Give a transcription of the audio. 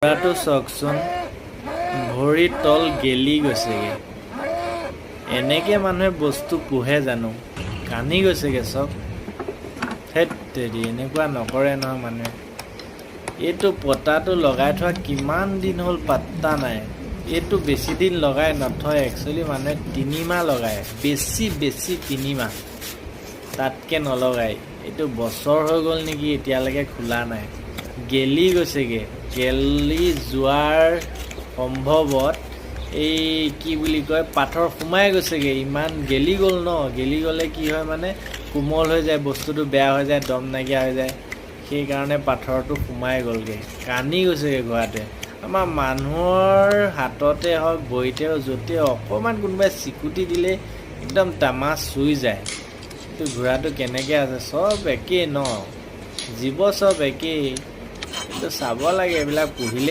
ঘোঁৰাটো চাওকচোন, ভৰিৰ তল গেলি গৈছেগে। এনেকে মানুহে বস্তু পোহে জানো? কান্দি গৈছেগে চব। হেৎ তেৰি, এনেকুৱা নকৰে নহয় মানুহে। এইটো পতাটো লগাই থোৱা কিমান দিন হ'ল পাত্তা নাই। এইটো বেছি দিন লগাই নথয়, একচুৱেলি মানুহে 3 মাহ লগায়, বেছি 3 মাহ, তাতকৈ নলগায়। এইটো বছৰ হৈ গ'ল নেকি, এতিয়ালৈকে খোলা নাই। গেলি গৈছেগে। গেলি যোৱাৰ সম্ভৱত এই কি বুলি কয়, পাথৰ সোমাই গৈছেগে। ইমান গেলি গ'ল ন। গেলি গ'লে কি হয় মানে, কোমল হৈ যায়, বস্তুটো বেয়া হৈ যায়, দম নাইকিয়া হৈ যায়। সেইকাৰণে পাথৰটো সোমাই গ'লগৈ। কান্দি গৈছেগৈ ঘোঁৰাটোৱে। আমাৰ মানুহৰ হাততে হওক, ভৰিতে হওক, য'তে অকণমান কোনোবাই চিকুটি দিলে একদম তামাচ চুই যায়। কিন্তু ঘোঁৰাটো কেনেকৈ আছে, চব একেই ন, জীৱ চব একেই। কিন্তু চাব লাগে, এইবিলাক পুহিলে